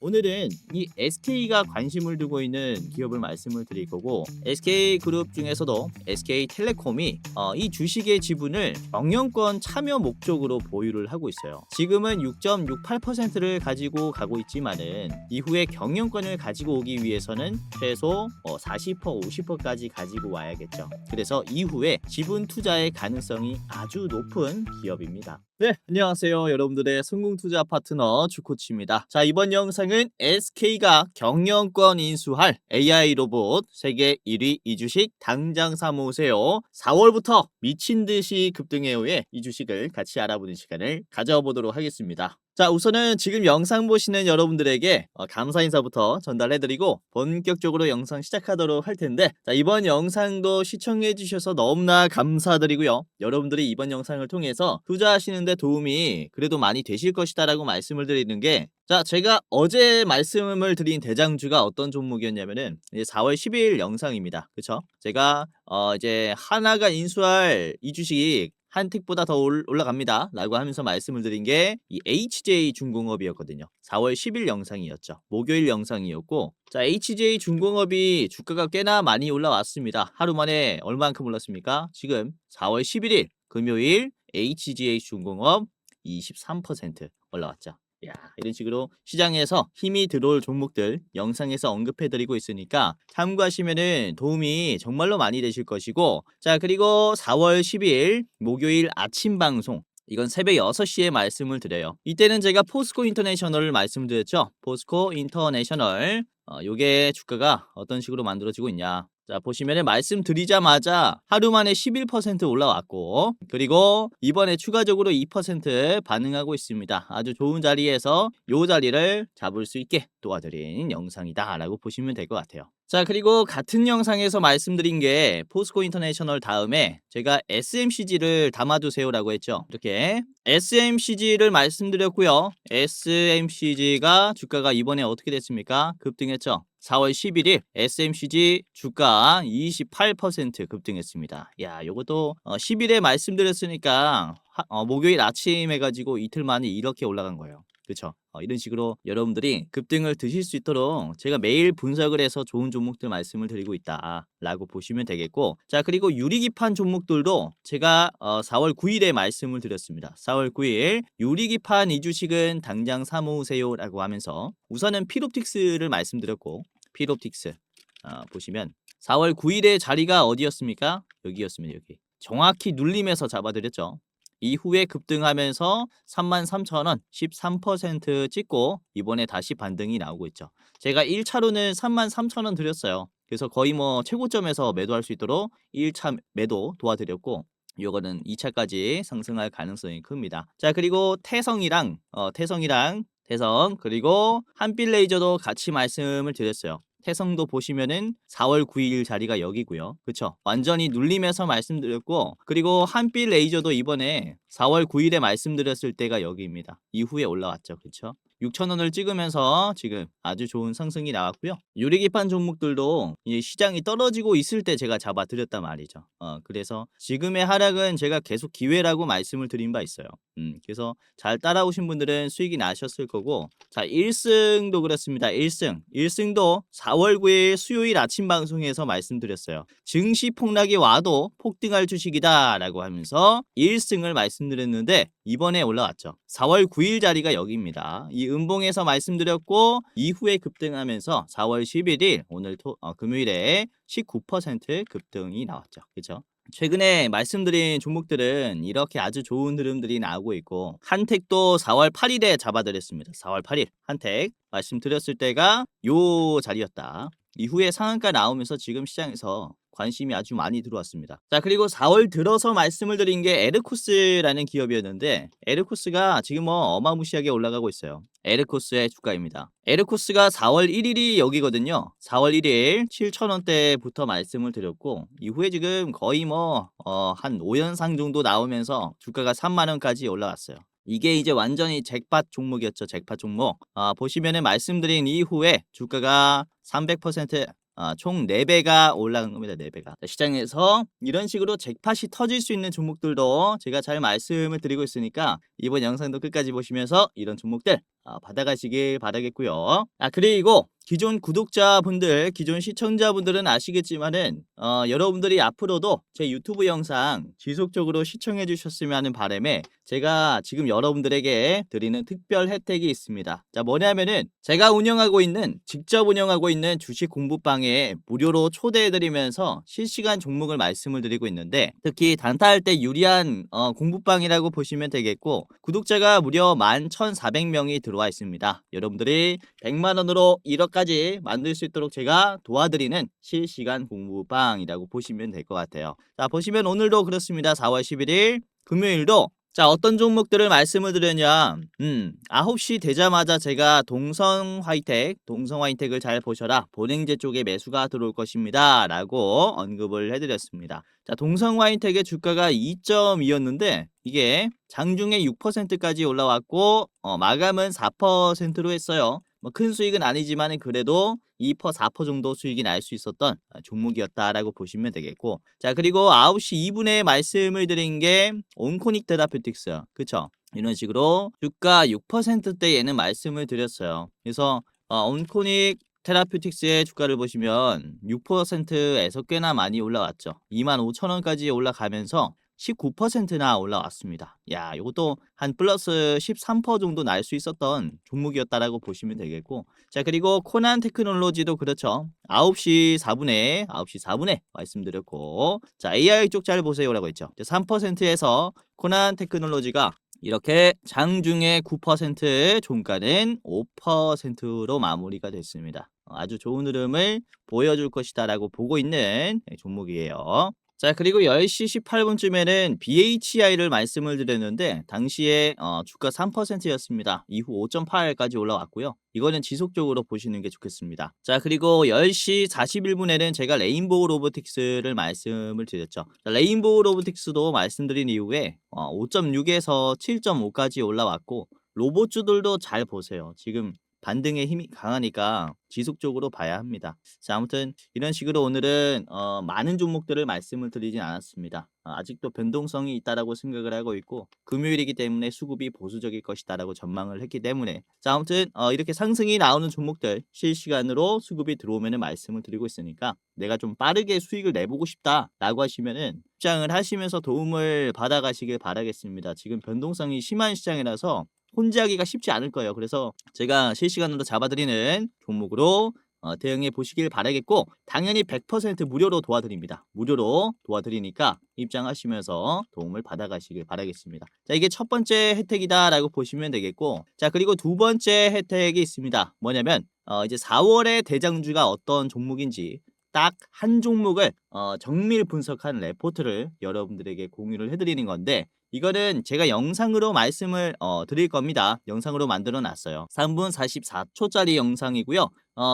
오늘은 이 SK가 관심을 두고 있는 기업을 말씀을 드릴 거고, SK그룹 중에서도 SK텔레콤이 이 주식의 지분을 경영권 참여 목적으로 보유를 하고 있어요. 지금은 6.68%를 가지고 가고 있지만은 이후에 경영권을 가지고 오기 위해서는 최소 40%, 50%까지 가지고 와야겠죠. 그래서 이후에 지분 투자의 가능성이 아주 높은 기업입니다. 네, 안녕하세요. 여러분들의 성공투자 파트너 주코치입니다. 자, 이번 영상은 SK가 경영권 인수할 AI 로봇 세계 1위 이 주식 당장 사모으세요. 4월부터 미친 듯이 급등해 오해 이 주식을 같이 알아보는 시간을 가져보도록 하겠습니다. 자, 우선은 지금 영상 보시는 여러분들에게 감사 인사부터 전달해드리고 본격적으로 영상 시작하도록 할 텐데, 자, 이번 영상도 시청해 주셔서 너무나 감사드리고요. 여러분들이 이번 영상을 통해서 투자하시는데 도움이 그래도 많이 되실 것이다 라고 말씀을 드리는 게, 자, 제가 어제 말씀을 드린 대장주가 어떤 종목이었냐면은 이제 4월 12일 영상입니다. 그쵸? 제가 이제 하나가 인수할 이 주식 한택보다 더 올라갑니다 라고 하면서 말씀을 드린 게 이 HJ중공업이었거든요. 4월 10일 영상이었죠. 목요일 영상이었고, 자, HJ중공업이 주가가 꽤나 많이 올라왔습니다. 하루 만에 얼마만큼 올랐습니까? 지금 4월 11일 금요일 HJ중공업 23% 올라왔죠. 야, 이런 식으로 시장에서 힘이 들어올 종목들 영상에서 언급해드리고 있으니까 참고하시면은 도움이 정말로 많이 되실 것이고, 자, 그리고 4월 10일 목요일 아침 방송, 이건 새벽 6시에 말씀을 드려요. 이때는 제가 포스코 인터내셔널을 말씀드렸죠. 포스코 인터내셔널, 요게 주가가 어떤 식으로 만들어지고 있냐. 자, 보시면은 말씀드리자마자 하루 만에 11% 올라왔고, 그리고 이번에 추가적으로 2% 반응하고 있습니다. 아주 좋은 자리에서 요 자리를 잡을 수 있게 도와드린 영상이다 라고 보시면 될 것 같아요. 자, 그리고 같은 영상에서 말씀드린 게 포스코 인터내셔널 다음에 제가 SMCG를 담아두세요 라고 했죠. 이렇게 SMCG를 말씀드렸고요. SMCG가 주가가 이번에 어떻게 됐습니까? 급등했죠. 4월 11일 SMCG 주가 28% 급등했습니다. 야, 요것도 10일에 말씀드렸으니까 목요일 아침 해가지고 이틀 만에 이렇게 올라간 거예요. 그렇죠? 이런 식으로 여러분들이 급등을 드실 수 있도록 제가 매일 분석을 해서 좋은 종목들 말씀을 드리고 있다라고 보시면 되겠고, 자, 그리고 유리기판 종목들도 제가 4월 9일에 말씀을 드렸습니다. 4월 9일 유리기판 이 주식은 당장 사모으세요라고 하면서 우선은 필옵틱스를 말씀드렸고, 필옵틱스 보시면 4월 9일의 자리가 어디였습니까? 여기였습니다. 여기 정확히 눌림에서 잡아드렸죠. 이후에 급등하면서 33,000원 13% 찍고 이번에 다시 반등이 나오고 있죠. 제가 1차로는 33,000원 드렸어요. 그래서 거의 뭐 최고점에서 매도할 수 있도록 1차 매도 도와드렸고, 요거는 2차까지 상승할 가능성이 큽니다. 자, 그리고 태성이랑 태성, 그리고 한빛레이저도 같이 말씀을 드렸어요. 태성도 보시면은 4월 9일 자리가 여기고요. 그쵸? 완전히 눌림에서 말씀드렸고, 그리고 한빛 레이저도 이번에 4월 9일에 말씀드렸을 때가 여기입니다. 이후에 올라왔죠. 그쵸? 6,000원을 찍으면서 지금 아주 좋은 상승이 나왔고요. 유리기판 종목들도 이 시장이 떨어지고 있을 때 제가 잡아드렸단 말이죠. 그래서 지금의 하락은 제가 계속 기회라고 말씀을 드린 바 있어요. 그래서 잘 따라오신 분들은 수익이 나셨을 거고, 자, 1승도 그렇습니다. 1승도 4월 9일 수요일 아침 방송에서 말씀드렸어요. 증시 폭락이 와도 폭등할 주식이다 라고 하면서 1승을 말씀드렸는데 이번에 올라왔죠. 4월 9일 자리가 여기입니다. 이 음봉에서 말씀드렸고 이후에 급등하면서 4월 11일 오늘 금요일에 19% 급등이 나왔죠. 그렇죠? 최근에 말씀드린 종목들은 이렇게 아주 좋은 흐름들이 나오고 있고, 한택도 4월 8일에 잡아드렸습니다. 4월 8일 한택 말씀드렸을 때가 요 자리였다. 이후에 상한가 나오면서 지금 시장에서 관심이 아주 많이 들어왔습니다. 자, 그리고 4월 들어서 말씀을 드린 게 에르코스라는 기업이었는데, 에르코스가 지금 뭐 어마무시하게 올라가고 있어요. 에르코스의 주가입니다. 에르코스가 4월 1일이 여기거든요. 4월 1일 7,000원대부터 말씀을 드렸고, 이후에 지금 거의 뭐 한 5연상 정도 나오면서 주가가 3만원까지 올라갔어요. 이게 이제 완전히 잭팟 종목이었죠. 잭팟 종목. 보시면은 말씀드린 이후에 주가가 300% 총 4배가 올라간 겁니다. 4배가. 시장에서 이런 식으로 잭팟이 터질 수 있는 종목들도 제가 잘 말씀을 드리고 있으니까 이번 영상도 끝까지 보시면서 이런 종목들 받아가시길 바라겠고요. 그리고 기존 구독자분들, 기존 시청자분들은 아시겠지만은 여러분들이 앞으로도 제 유튜브 영상 지속적으로 시청해 주셨으면 하는 바람에 제가 지금 여러분들에게 드리는 특별 혜택이 있습니다. 자, 뭐냐면은 제가 직접 운영하고 있는 주식 공부방에 무료로 초대해드리면서 실시간 종목을 말씀을 드리고 있는데, 특히 단타할 때 유리한 공부방이라고 보시면 되겠고, 구독자가 무려 11,400명이 들어와 있습니다. 여러분들이 100만원으로 1억까지 만들 수 있도록 제가 도와드리는 실시간 공부방이라고 보시면 될 것 같아요. 자, 보시면 오늘도 그렇습니다. 4월 11일 금요일도 어떤 종목들을 말씀을 드렸냐, 9시 되자마자 제가 동성 화이텍을 잘 보셔라, 본행제 쪽에 매수가 들어올 것입니다 라고 언급을 해드렸습니다. 자, 동성 화이텍의 주가가 2.2였는데 이게 장중에 6%까지 올라왔고 마감은 4%로 했어요. 큰 수익은 아니지만 그래도 2%, 4% 정도 수익이 날 수 있었던 종목이었다라고 보시면 되겠고, 자, 그리고 9시 2분에 말씀을 드린 게 온코닉 테라퓨틱스, 그쵸? 이런 식으로 주가 6%대에는 말씀을 드렸어요. 그래서 온코닉 테라퓨틱스의 주가를 보시면 6%에서 꽤나 많이 올라왔죠. 25,000원까지 올라가면서 19%나 올라왔습니다. 야, 이것도 한 플러스 13% 정도 날 수 있었던 종목이었다라고 보시면 되겠고, 자, 그리고 코난 테크놀로지도 그렇죠. 9시 4분에 말씀드렸고, 자, AI 쪽 잘 보세요라고 했죠. 3%에서 코난 테크놀로지가 이렇게 장중에 9%, 종가는 5%로 마무리가 됐습니다. 아주 좋은 흐름을 보여줄 것이다라고 보고 있는 종목이에요. 자, 그리고 10시 18분쯤에는 BHI를 말씀을 드렸는데 당시에 주가 3%였습니다. 이후 5.8까지 올라왔고요. 이거는 지속적으로 보시는 게 좋겠습니다. 자, 그리고 10시 41분에는 제가 레인보우 로보틱스를 말씀을 드렸죠. 자, 레인보우 로보틱스도 말씀드린 이후에 5.6에서 7.5까지 올라왔고, 로봇주들도 잘 보세요. 지금 반등의 힘이 강하니까 지속적으로 봐야 합니다. 자, 아무튼 이런 식으로 오늘은 많은 종목들을 말씀을 드리진 않았습니다. 아직도 변동성이 있다라고 생각을 하고 있고, 금요일이기 때문에 수급이 보수적일 것이다라고 전망을 했기 때문에, 자, 아무튼 이렇게 상승이 나오는 종목들 실시간으로 수급이 들어오면은 말씀을 드리고 있으니까, 내가 좀 빠르게 수익을 내보고 싶다라고 하시면은 입장을 하시면서 도움을 받아가시길 바라겠습니다. 지금 변동성이 심한 시장이라서 혼자 하기가 쉽지 않을 거예요. 그래서 제가 실시간으로 잡아드리는 종목으로 대응해 보시길 바라겠고, 당연히 100% 무료로 도와드립니다. 무료로 도와드리니까 입장하시면서 도움을 받아가시길 바라겠습니다. 자, 이게 첫 번째 혜택이다라고 보시면 되겠고, 자, 그리고 두 번째 혜택이 있습니다. 뭐냐면 이제 4월의 대장주가 어떤 종목인지 딱 한 종목을 정밀 분석한 레포트를 여러분들에게 공유를 해드리는 건데, 이거는 제가 영상으로 말씀을 드릴 겁니다. 영상으로 만들어 놨어요. 3분 44초짜리 영상이고요.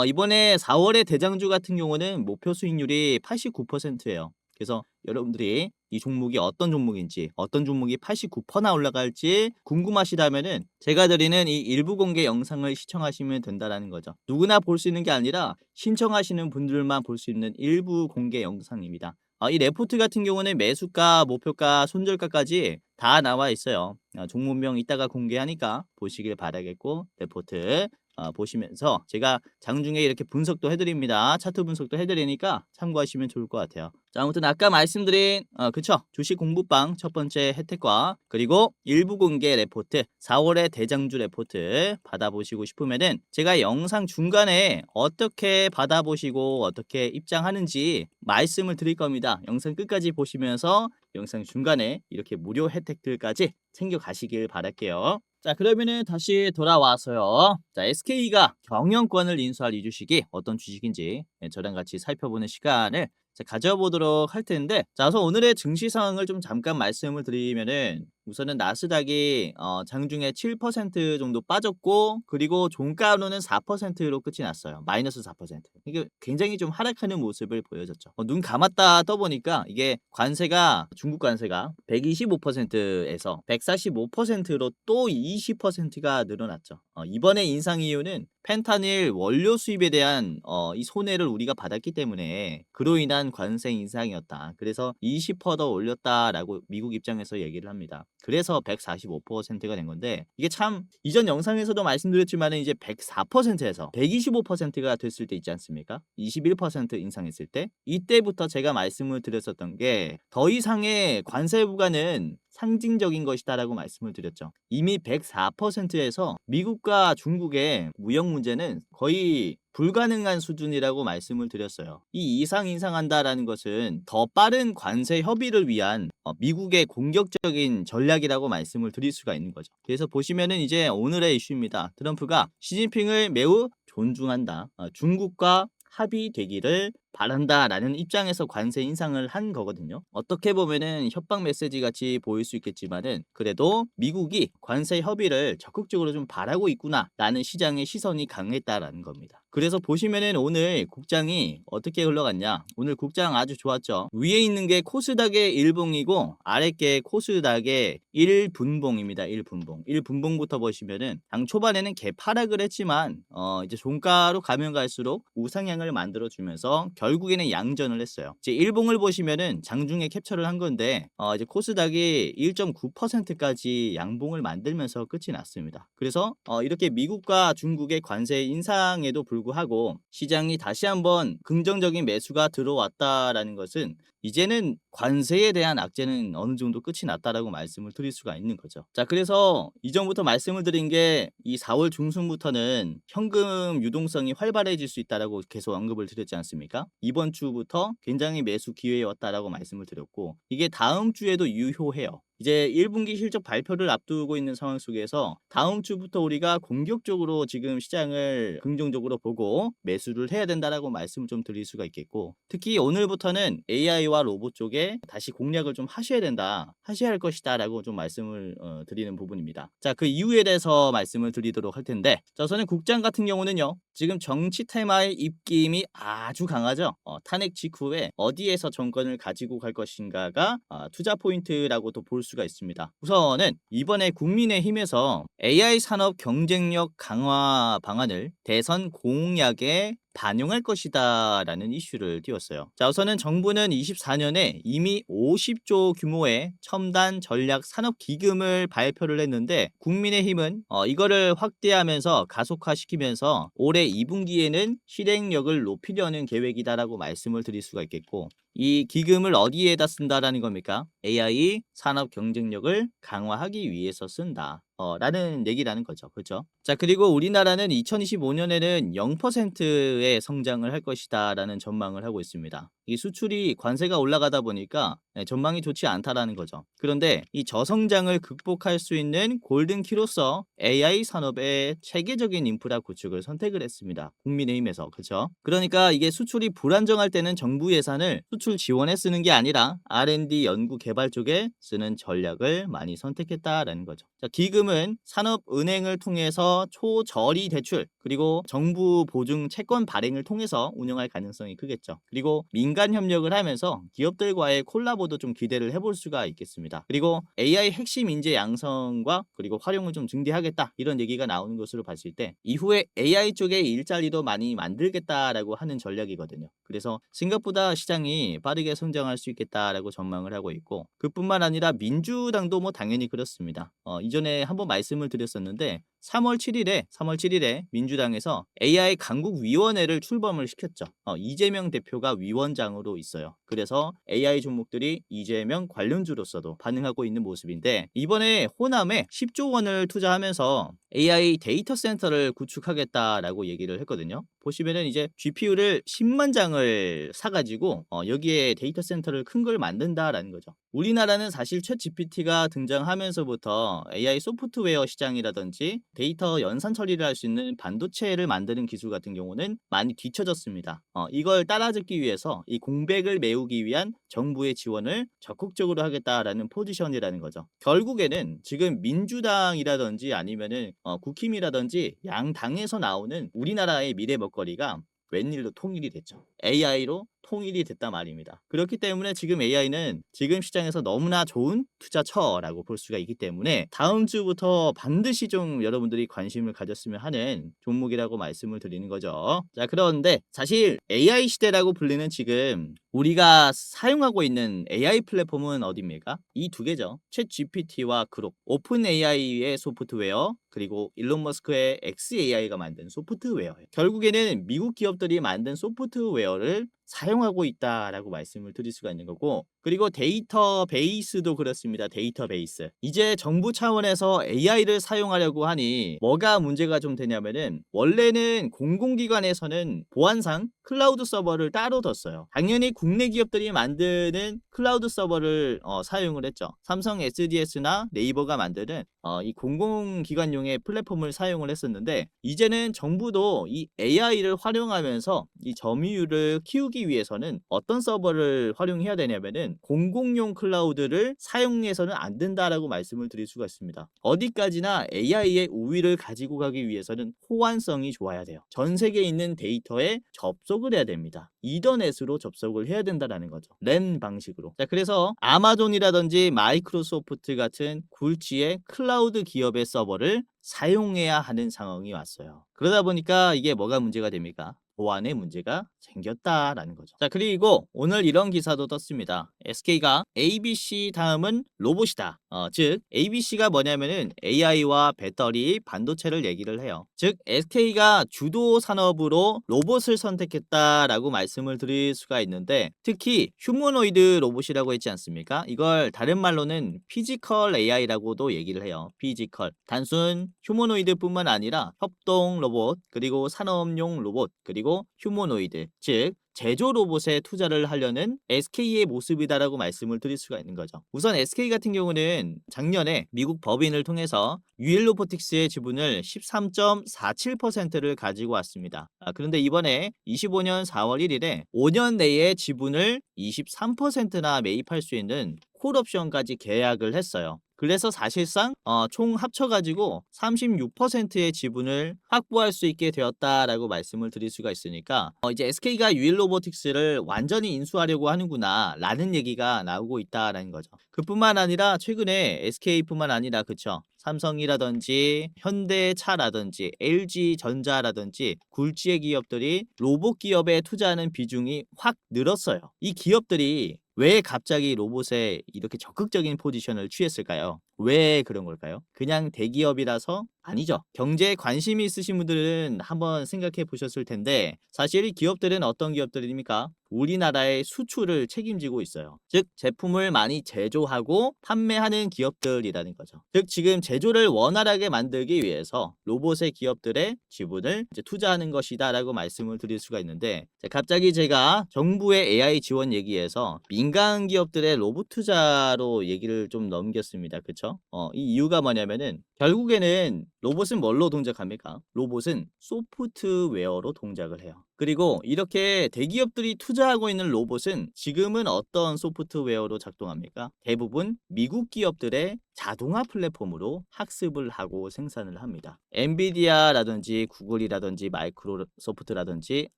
이번에 4월의 대장주 같은 경우는 목표 수익률이 89%예요. 그래서 여러분들이 이 종목이 어떤 종목인지, 어떤 종목이 89%나 올라갈지 궁금하시다면은 제가 드리는 이 일부 공개 영상을 시청하시면 된다라는 거죠. 누구나 볼 수 있는 게 아니라 신청하시는 분들만 볼 수 있는 일부 공개 영상입니다. 이 레포트 같은 경우는 매수가, 목표가, 손절가까지 다 나와 있어요. 종목명 이따가 공개하니까 보시길 바라겠고, 레포트 보시면서 제가 장중에 이렇게 분석도 해드립니다. 차트 분석도 해드리니까 참고하시면 좋을 것 같아요. 자, 아무튼 아까 말씀드린 그쵸, 주식 공부방 첫 번째 혜택과 그리고 일부 공개 레포트, 4월의 대장주 레포트 받아보시고 싶으면은 제가 영상 중간에 어떻게 받아보시고 어떻게 입장하는지 말씀을 드릴 겁니다. 영상 끝까지 보시면서 영상 중간에 이렇게 무료 혜택들까지 챙겨가시길 바랄게요. 자, 그러면은 다시 돌아와서요. 자, SK가 경영권을 인수할 이 주식이 어떤 주식인지 저랑 같이 살펴보는 시간을 가져보도록 할 텐데, 자, 그래서 오늘의 증시 상황을 좀 잠깐 말씀을 드리면은 우선은 나스닥이 장중에 7% 정도 빠졌고 그리고 종가로는 4%로 끝이 났어요. 마이너스 4%. 이게 굉장히 좀 하락하는 모습을 보여줬죠. 눈 감았다 떠보니까 이게 관세가 중국 관세가 125%에서 145%로 또 20%가 늘어났죠. 이번에 인상 이유는 펜타닐 원료 수입에 대한 이 손해를 우리가 받았기 때문에 그로 인한 관세 인상이었다. 그래서 20%더 올렸다라고 미국 입장에서 얘기를 합니다. 그래서 145%가 된 건데 이게 참 이전 영상에서도 말씀드렸지만 이제 104%에서 125%가 됐을 때 있지 않습니까? 21% 인상했을 때 이때부터 제가 말씀을 드렸었던 게 더 이상의 관세 부과는 상징적인 것이다라고 말씀을 드렸죠. 이미 104%에서 미국과 중국의 무역 문제는 거의 불가능한 수준이라고 말씀을 드렸어요. 이 이상 인상한다라는 것은 더 빠른 관세 협의를 위한 미국의 공격적인 전략이라고 말씀을 드릴 수가 있는 거죠. 그래서 보시면은 이제 오늘의 이슈입니다. 트럼프가 시진핑을 매우 존중한다. 중국과 합의되기를 바란다라는 입장에서 관세 인상을 한 거거든요. 어떻게 보면은 협박 메시지 같이 보일 수 있겠지만은 그래도 미국이 관세 협의를 적극적으로 좀 바라고 있구나라는 시장의 시선이 강했다라는 겁니다. 그래서 보시면은 오늘 국장이 어떻게 흘러갔냐? 오늘 국장 아주 좋았죠. 위에 있는 게 코스닥의 일봉이고 아래 게 코스닥의 1분봉입니다. 1분봉. 1분봉부터 보시면은 당 초반에는 개파락을 했지만 이제 종가로 가면 갈수록 우상향을 만들어 주면서 결국에는 양전을 했어요. 이제 일봉을 보시면은 장중에 캡처를 한 건데 이제 코스닥이 1.9%까지 양봉을 만들면서 끝이 났습니다. 그래서 이렇게 미국과 중국의 관세 인상에도 불구하고 시장이 다시 한번 긍정적인 매수가 들어왔다라는 것은 이제는 관세에 대한 악재는 어느 정도 끝이 났다라고 말씀을 드릴 수가 있는 거죠. 자, 그래서 이전부터 말씀을 드린 게 이 4월 중순부터는 현금 유동성이 활발해질 수 있다라고 계속 언급을 드렸지 않습니까? 이번 주부터 굉장히 매수 기회였다라고 말씀을 드렸고 이게 다음 주에도 유효해요. 이제 1분기 실적 발표를 앞두고 있는 상황 속에서 다음 주부터 우리가 공격적으로 지금 시장을 긍정적으로 보고 매수를 해야 된다라고 말씀을 좀 드릴 수가 있겠고 특히 오늘부터는 AI와 로봇 쪽에 다시 공략을 좀 하셔야 된다, 하셔야 할 것이다 라고 좀 말씀을 드리는 부분입니다. 자, 그 이유에 대해서 말씀을 드리도록 할 텐데 자, 우선은 국장 같은 경우는요 지금 정치 테마의 입김이 아주 강하죠. 탄핵 직후에 어디에서 정권을 가지고 갈 것인가가 투자 포인트라고도 볼 수가 있습니다. 우선은 이번에 국민의힘에서 AI 산업 경쟁력 강화 방안을 대선 공약에 반영할 것이다 라는 이슈를 띄웠어요. 자, 우선은 정부는 24년에 이미 50조 규모의 첨단 전략 산업 기금을 발표를 했는데 국민의힘은 이거를 확대하면서 가속화시키면서 올해 2분기에는 실행력을 높이려는 계획이다라고 말씀을 드릴 수가 있겠고 이 기금을 어디에다 쓴다라는 겁니까? AI 산업 경쟁력을 강화하기 위해서 쓴다. 라는 얘기라는 거죠. 그렇죠? 자, 그리고 우리나라는 2025년에는 0%의 성장을 할 것이다 라는 전망을 하고 있습니다. 이 수출이 관세가 올라가다 보니까 전망이 좋지 않다라는 거죠. 그런데 이 저성장을 극복할 수 있는 골든키로서 AI 산업의 체계적인 인프라 구축을 선택을 했습니다. 국민의힘에서. 그렇죠? 그러니까 이게 수출이 불안정할 때는 정부 예산을 수출 지원에 쓰는 게 아니라 R&D 연구 개발 쪽에 쓰는 전략을 많이 선택했다라는 거죠. 자, 기금은 산업은행을 통해서 초저리 대출 그리고 정부 보증 채권 발행을 통해서 운영할 가능성이 크겠죠. 그리고 민간 협력을 하면서 기업들과의 콜라보도 좀 기대를 해볼 수가 있겠습니다. 그리고 AI 핵심 인재 양성과 그리고 활용을 좀 증대하겠다 이런 얘기가 나오는 것으로 봤을 때 이후에 AI 쪽의 일자리도 많이 만들겠다라고 하는 전략이거든요. 그래서 생각보다 시장이 빠르게 성장할 수 있겠다라고 전망을 하고 있고 그뿐만 아니라 민주당도 뭐 당연히 그렇습니다. 이전에 한번 말씀을 드렸었는데 3월 7일에 민주당에서 AI 강국위원회를 출범을 시켰죠. 이재명 대표가 위원장으로 있어요. 그래서 AI 종목들이 이재명 관련주로서도 반응하고 있는 모습인데 이번에 호남에 10조 원을 투자하면서 AI 데이터 센터를 구축하겠다라고 얘기를 했거든요. 보시면은 이제 GPU를 10만 장을 사가지고 여기에 데이터 센터를 큰 걸 만든다라는 거죠. 우리나라는 사실 챗 GPT가 등장하면서부터 AI 소프트웨어 시장이라든지 데이터 연산 처리를 할 수 있는 반도체를 만드는 기술 같은 경우는 많이 뒤처졌습니다. 이걸 따라잡기 위해서 이 공백을 메우기 위한 정부의 지원을 적극적으로 하겠다라는 포지션이라는 거죠. 결국에는 지금 민주당이라든지 아니면은 국힘이라든지 양 당에서 나오는 우리나라의 미래 먹거리가 웬일로 통일이 됐죠. AI로 통일이 됐단 말입니다. 그렇기 때문에 지금 AI는 지금 시장에서 너무나 좋은 투자처라고 볼 수가 있기 때문에 다음 주부터 반드시 좀 여러분들이 관심을 가졌으면 하는 종목이라고 말씀을 드리는 거죠. 자, 그런데 사실 AI 시대라고 불리는 지금 우리가 사용하고 있는 AI 플랫폼은 어디입니까? 이 두 개죠. 챗 GPT와 그록, 오픈 AI의 소프트웨어, 그리고 일론 머스크의 XAI가 만든 소프트웨어예요. 결국에는 미국 기업들이 만든 소프트웨어를 사용하고 있다라고 말씀을 드릴 수가 있는 거고, 그리고 데이터베이스도 그렇습니다. 데이터베이스. 이제 정부 차원에서 AI를 사용하려고 하니 뭐가 문제가 좀 되냐면은, 원래는 공공기관에서는 보안상 클라우드 서버를 따로 뒀어요. 당연히 국내 기업들이 만드는 클라우드 서버를 사용을 했죠. 삼성 SDS나 네이버가 만드는 이 공공기관용의 플랫폼을 사용을 했었는데, 이제는 정부도 이 AI를 활용하면서 이 점유율을 키우기 위해서는 어떤 서버를 활용해야 되냐면은 공공용 클라우드를 사용해서는 안 된다라고 말씀을 드릴 수가 있습니다. 어디까지나 AI의 우위를 가지고 가기 위해서는 호환성이 좋아야 돼요. 전 세계에 있는 데이터에 접속을 해야 됩니다. 이더넷으로 접속을 해야 된다라는 거죠. 랜 방식으로. 자, 그래서 아마존이라든지 마이크로소프트 같은 굴지의 클라우드 기업의 서버를 사용해야 하는 상황이 왔어요. 그러다 보니까 이게 뭐가 문제가 됩니까? 보안에 문제가 생겼다라는 거죠. 자, 그리고 오늘 이런 기사도 떴습니다. SK가 ABC 다음은 로봇이다. 즉 ABC가 뭐냐면은 AI와 배터리, 반도체를 얘기를 해요. 즉 SK가 주도 산업으로 로봇을 선택했다라고 말씀을 드릴 수가 있는데, 특히 휴머노이드 로봇이라고 했지 않습니까? 이걸 다른 말로는 피지컬 AI라고도 얘기를 해요. 피지컬. 단순 휴머노이드뿐만 아니라 협동 로봇, 그리고 산업용 로봇, 그리고 휴머노이드, 즉 제조 로봇에 투자를 하려는 SK의 모습이다라고 말씀을 드릴 수가 있는 거죠. 우선 SK 같은 경우는 작년에 미국 법인을 통해서 유일로보틱스의 지분을 13.47%를 가지고 왔습니다. 그런데 이번에 25년 4월 1일에 5년 내에 지분을 23%나 매입할 수 있는 콜옵션까지 계약을 했어요. 그래서 사실상 총 합쳐가지고 36%의 지분을 확보할 수 있게 되었다라고 말씀을 드릴 수가 있으니까, 이제 SK가 유일로보틱스를 완전히 인수하려고 하는구나 라는 얘기가 나오고 있다라는 거죠. 그뿐만 아니라 최근에 SK뿐만 아니라 그쵸, 삼성이라든지 현대차라든지 LG전자라든지 굴지의 기업들이 로봇 기업에 투자하는 비중이 확 늘었어요. 이 기업들이 왜 갑자기 로봇에 이렇게 적극적인 포지션을 취했을까요? 왜 그런 걸까요? 그냥 대기업이라서? 아니죠. 경제에 관심이 있으신 분들은 한번 생각해 보셨을 텐데, 사실 이 기업들은 어떤 기업들입니까? 우리나라의 수출을 책임지고 있어요. 즉 제품을 많이 제조하고 판매하는 기업들이라는 거죠. 즉 지금 제조를 원활하게 만들기 위해서 로봇의 기업들의 지분을 이제 투자하는 것이다라고 말씀을 드릴 수가 있는데, 갑자기 제가 정부의 AI 지원 얘기에서 민간 기업들의 로봇 투자로 얘기를 좀 넘겼습니다. 그쵸? 이 이유가 뭐냐면은, 결국에는 로봇은 뭘로 동작합니까? 로봇은 소프트웨어로 동작을 해요. 그리고 이렇게 대기업들이 투자하고 있는 로봇은 지금은 어떤 소프트웨어로 작동합니까? 대부분 미국 기업들의 자동화 플랫폼으로 학습을 하고 생산을 합니다. 엔비디아라든지 구글이라든지 마이크로소프트라든지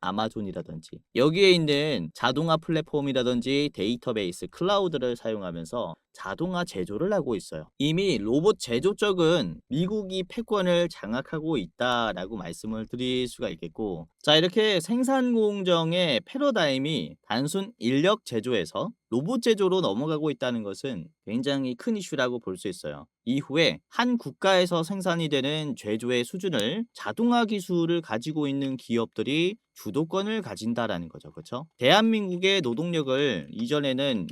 아마존이라든지 여기에 있는 자동화 플랫폼이라든지 데이터베이스, 클라우드를 사용하면서 자동화 제조를 하고 있어요. 이미 로봇 제조 쪽은 미국이 패권을 장악하고 있다라고 말씀을 드릴 수가 있겠고, 자, 이렇게 생산 공정의 패러다임이 단순 인력 제조에서 로봇 제조로 넘어가고 있다는 것은 굉장히 큰 이슈라고 볼 수 있어요. 이후에 한 국가에서 생산이 되는 제조의 수준을 자동화 기술을 가지고 있는 기업들이 주도권을 가진다라는 거죠. 그렇죠? 대한민국의 노동력을 이전에는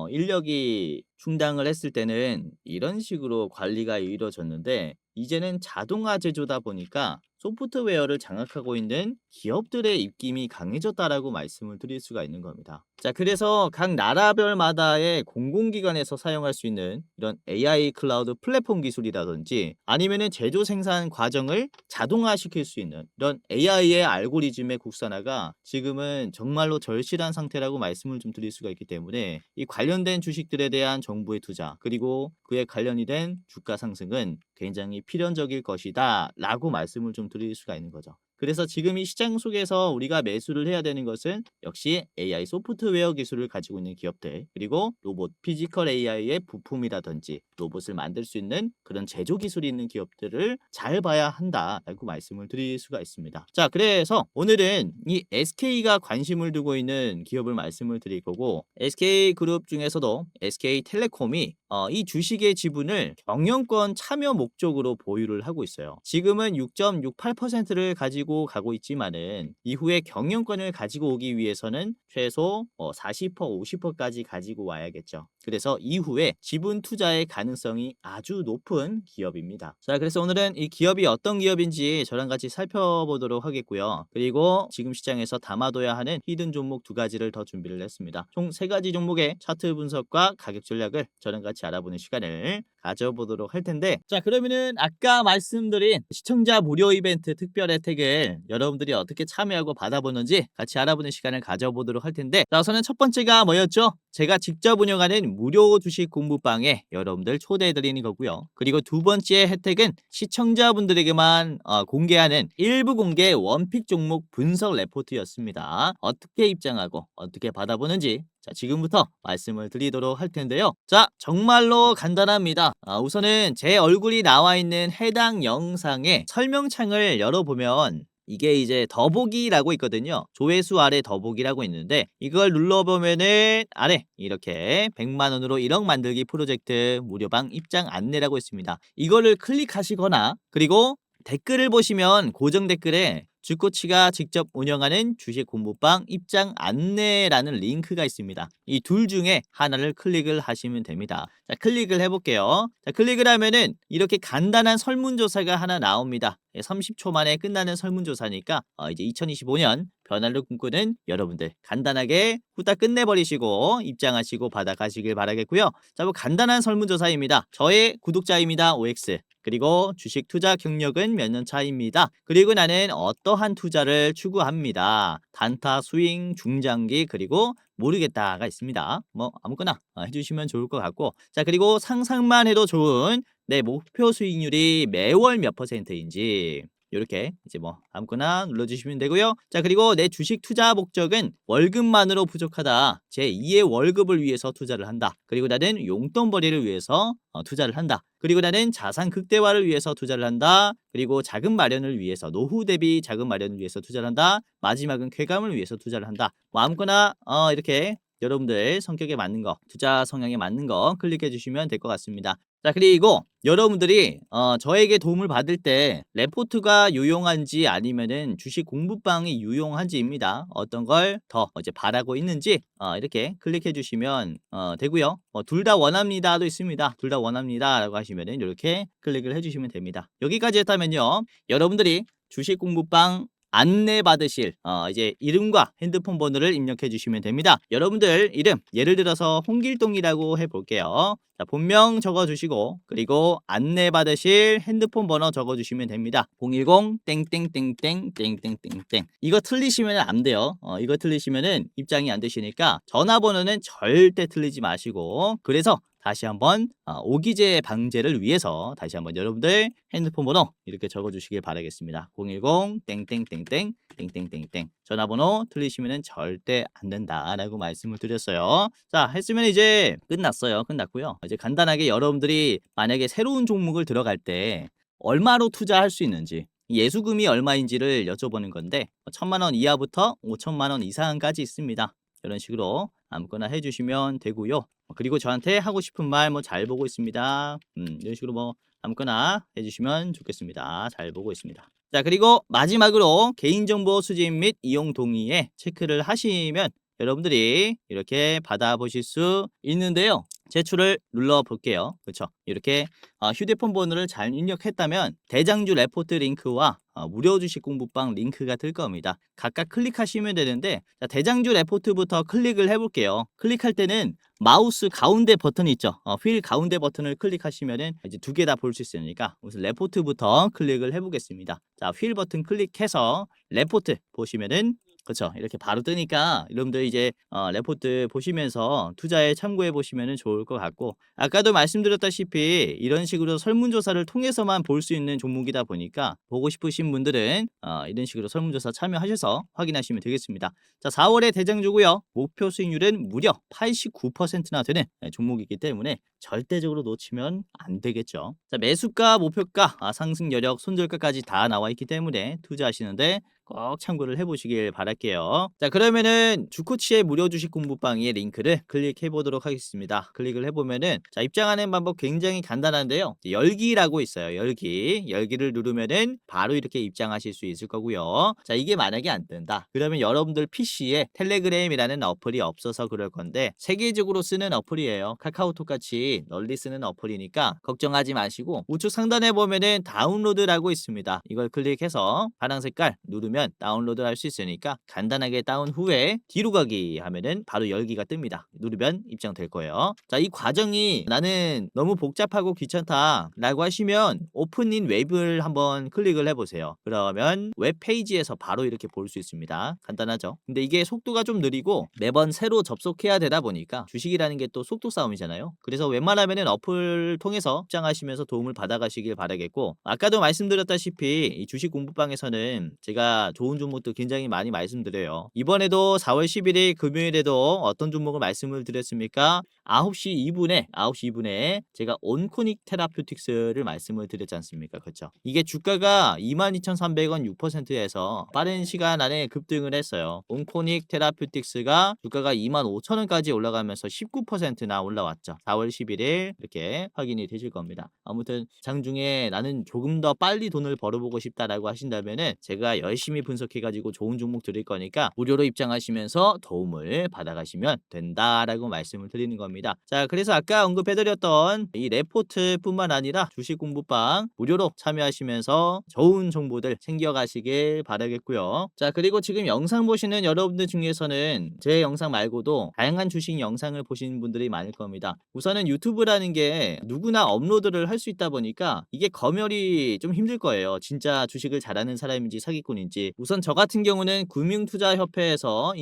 인력이 충당을 했을 때는 이런 식으로 관리가 이루어졌는데, 이제는 자동화 제조다 보니까 소프트웨어를 장악하고 있는 기업들의 입김이 강해졌다라고 말씀을 드릴 수가 있는 겁니다. 자, 그래서 각 나라별마다의 공공기관에서 사용할 수 있는 이런 AI 클라우드 플랫폼 기술이라든지 아니면은 제조 생산 과정을 자동화시킬 수 있는 이런 AI의 알고리즘의 국산화가 지금은 정말로 절실한 상태라고 말씀을 좀 드릴 수가 있기 때문에 이 관련된 주식들에 대한 정부의 투자 그리고 그에 관련이 된 주가 상승은 굉장히 필연적일 것이다 라고 말씀을 좀 드릴 수가 있는 거죠. 그래서 지금 이 시장 속에서 우리가 매수를 해야 되는 것은 역시 AI 소프트웨어 기술을 가지고 있는 기업들 그리고 로봇 피지컬 AI의 부품이라든지 로봇을 만들 수 있는 그런 제조 기술이 있는 기업들을 잘 봐야 한다라고 말씀을 드릴 수가 있습니다. 자, 그래서 오늘은 이 SK가 관심을 두고 있는 기업을 말씀을 드릴 거고 SK그룹 중에서도 SK텔레콤이 이 주식의 지분을 경영권 참여 목적으로 보유를 하고 있어요. 지금은 6.68%를 가지고 가고 있지만은 이후에 경영권을 가지고 오기 위해서는 최소 40%, 50%까지 가지고 와야겠죠. 그래서 이후에 지분 투자의 가능성이 아주 높은 기업입니다. 자, 그래서 오늘은 이 기업이 어떤 기업인지 저랑 같이 살펴보도록 하겠고요. 그리고 지금 시장에서 담아둬야 하는 히든 종목 2가지를 더 준비를 했습니다. 총 3가지 종목의 차트 분석과 가격 전략을 저랑 같이 알아보는 시간을 가져보도록 할 텐데, 자, 그러면은 아까 말씀드린 시청자 무료 이벤트 특별 혜택을 여러분들이 어떻게 참여하고 받아보는지 같이 알아보는 시간을 가져보도록 할 텐데, 자, 우선은 첫 번째가 뭐였죠? 제가 직접 운영하는 무료 주식 공부방에 여러분들 초대해드리는 거고요. 그리고 두 번째 혜택은 시청자분들에게만 공개하는 일부 공개 원픽 종목 분석 레포트였습니다. 어떻게 입장하고 어떻게 받아보는지 자, 지금부터 말씀을 드리도록 할 텐데요. 자, 정말로 간단합니다. 우선은 제 얼굴이 나와 있는 해당 영상의 설명창을 열어보면 이게 이제 더보기라고 있거든요. 조회수 아래 더보기라고 있는데 이걸 눌러보면은 아래 이렇게 100만 원으로 1억 만들기 프로젝트 무료방 입장 안내라고 있습니다. 이거를 클릭하시거나 그리고 댓글을 보시면 고정 댓글에 주코치가 직접 운영하는 주식 공부방 입장 안내라는 링크가 있습니다. 이 둘 중에 하나를 클릭을 하시면 됩니다. 자, 클릭을 해볼게요. 자, 클릭을 하면은 이렇게 간단한 설문조사가 하나 나옵니다. 30초 만에 끝나는 설문조사니까 이제 2025년 변화를 꿈꾸는 여러분들 간단하게 후딱 끝내버리시고 입장하시고 받아가시길 바라겠고요. 자, 뭐 간단한 설문조사입니다. 저의 구독자입니다. OX. 그리고 주식 투자 경력은 몇 년 차입니다. 그리고 나는 어떠한 투자를 추구합니다. 단타, 스윙, 중장기, 그리고 모르겠다가 있습니다. 뭐 아무거나 해주시면 좋을 것 같고, 자, 그리고 상상만 해도 좋은 내 목표 수익률이 매월 몇 %인지 이렇게 이제 뭐 아무거나 눌러주시면 되고요. 자, 그리고 내 주식 투자 목적은 월급만으로 부족하다. 제 2의 월급을 위해서 투자를 한다. 그리고 나는 용돈벌이를 위해서 투자를 한다. 그리고 나는 자산 극대화를 위해서 투자를 한다. 그리고 자금 마련을 위해서 노후 대비 자금 마련을 위해서 투자를 한다. 마지막은 쾌감을 위해서 투자를 한다. 뭐 아무거나 이렇게 여러분들 성격에 맞는 거, 투자 성향에 맞는 거 클릭해 주시면 될 것 같습니다. 자, 그리고 여러분들이 저에게 도움을 받을 때 레포트가 유용한지 아니면은 주식 공부방이 유용한지입니다. 어떤 걸 더 이제 바라고 있는지 이렇게 클릭해 주시면 되고요. 둘 다 원합니다도 있습니다. 둘 다 원합니다라고 하시면은 이렇게 클릭을 해 주시면 됩니다. 여기까지 했다면요. 여러분들이 주식 공부방 안내 받으실 이제 이름과 핸드폰 번호를 입력해 주시면 됩니다. 여러분들 이름 예를 들어서 홍길동이라고 해볼게요. 자, 본명 적어주시고 그리고 안내 받으실 핸드폰 번호 적어주시면 됩니다. 010 땡땡땡땡 땡땡땡땡. 이거 틀리시면 안 돼요. 이거 틀리시면은 입장이 안 되시니까 전화번호는 절대 틀리지 마시고, 그래서 다시 한번 오기재 방제를 위해서 다시 한번 여러분들 핸드폰 번호 이렇게 적어주시길 바라겠습니다. 010 땡땡땡땡 땡땡땡땡. 전화번호 틀리시면 절대 안 된다라고 말씀을 드렸어요. 자, 했으면 이제 끝났어요. 끝났고요. 이제 간단하게 여러분들이 만약에 새로운 종목을 들어갈 때 얼마로 투자할 수 있는지, 예수금이 얼마인지를 여쭤보는 건데 1,000만 원 이하부터 5천만 원 이상까지 있습니다. 이런 식으로 아무거나 해주시면 되고요. 그리고 저한테 하고 싶은 말 뭐 잘 보고 있습니다. 이런 식으로 뭐 아무거나 해주시면 좋겠습니다. 잘 보고 있습니다. 자, 그리고 마지막으로 개인정보 수집 및 이용 동의에 체크를 하시면 여러분들이 이렇게 받아보실 수 있는데요. 제출을 눌러볼게요. 그렇죠? 이렇게 휴대폰 번호를 잘 입력했다면 대장주 레포트 링크와 무료 주식 공부방 링크가 뜰 겁니다. 각각 클릭하시면 되는데 자, 대장주 레포트부터 클릭을 해볼게요. 클릭할 때는 마우스 가운데 버튼 있죠. 휠 가운데 버튼을 클릭하시면은 이제 두 개 다 볼 수 있으니까 우선 레포트부터 클릭을 해보겠습니다. 자, 휠 버튼 클릭해서 레포트 보시면은 그렇죠. 이렇게 바로 뜨니까 여러분들 이제 레포트 보시면서 투자에 참고해 보시면 좋을 것 같고 아까도 말씀드렸다시피 이런 식으로 설문조사를 통해서만 볼 수 있는 종목이다 보니까 보고 싶으신 분들은 이런 식으로 설문조사 참여하셔서 확인하시면 되겠습니다. 자, 4월에 대장주고요. 목표 수익률은 무려 89%나 되는 종목이기 때문에 절대적으로 놓치면 안 되겠죠. 자, 매수가, 목표가, 상승 여력, 손절가까지 다 나와 있기 때문에 투자하시는데 꼭 참고를 해보시길 바랄게요. 자, 그러면은 주코치의 무료 주식 공부방의 링크를 클릭해 보도록 하겠습니다. 클릭을 해보면은 자, 입장하는 방법 굉장히 간단한데요. 열기라고 있어요. 열기를 누르면은 바로 이렇게 입장하실 수 있을 거고요. 자, 이게 만약에 안 뜬다 그러면 여러분들 PC에 텔레그램이라는 어플이 없어서 그럴 건데 세계적으로 쓰는 어플이에요. 카카오톡 같이 널리 쓰는 어플이니까 걱정하지 마시고 우측 상단에 보면은 다운로드라고 있습니다. 이걸 클릭해서 파란 색깔 누르면 다운로드 할 수 있으니까 간단하게 다운 후에 뒤로 가기 하면은 바로 열기가 뜹니다. 누르면 입장될 거예요. 자, 이 과정이 나는 너무 복잡하고 귀찮다 라고 하시면 오픈인 웹을 한번 클릭을 해보세요. 그러면 웹페이지에서 바로 이렇게 볼 수 있습니다. 간단하죠. 근데 이게 속도가 좀 느리고 매번 새로 접속해야 되다 보니까 주식이라는 게 또 속도 싸움이잖아요. 그래서 웬만하면은 어플 통해서 입장하시면서 도움을 받아가시길 바라겠고 아까도 말씀드렸다시피 이 주식 공부방에서는 제가 좋은 종목도 굉장히 많이 말씀드려요. 이번에도 4월 11일 금요일에도 어떤 종목을 말씀을 드렸습니까? 9시 2분에 제가 온코닉 테라퓨틱스를 말씀을 드렸지 않습니까? 그렇죠? 이게 주가가 22,300원 6%에서 빠른 시간 안에 급등을 했어요. 온코닉 테라퓨틱스가 주가가 25,000원까지 올라가면서 19%나 올라왔죠. 4월 11일 이렇게 확인이 되실 겁니다. 아무튼 장중에 나는 조금 더 빨리 돈을 벌어보고 싶다라고 하신다면은 제가 열심히 분석해가지고 좋은 종목 드릴 거니까 무료로 입장하시면서 도움을 받아가시면 된다라고 말씀을 드리는 겁니다. 자, 그래서 아까 언급해드렸던 이 레포트뿐만 아니라 주식 공부방 무료로 참여하시면서 좋은 정보들 챙겨가시길 바라겠고요. 자, 그리고 지금 영상 보시는 여러분들 중에서는 제 영상 말고도 다양한 주식 영상을 보시는 분들이 많을 겁니다. 우선은 유튜브라는 게 누구나 업로드를 할 수 있다 보니까 이게 검열이 좀 힘들 거예요. 진짜 주식을 잘하는 사람인지 사기꾼인지. 우선 저 같은 경우는 금융투자협회에서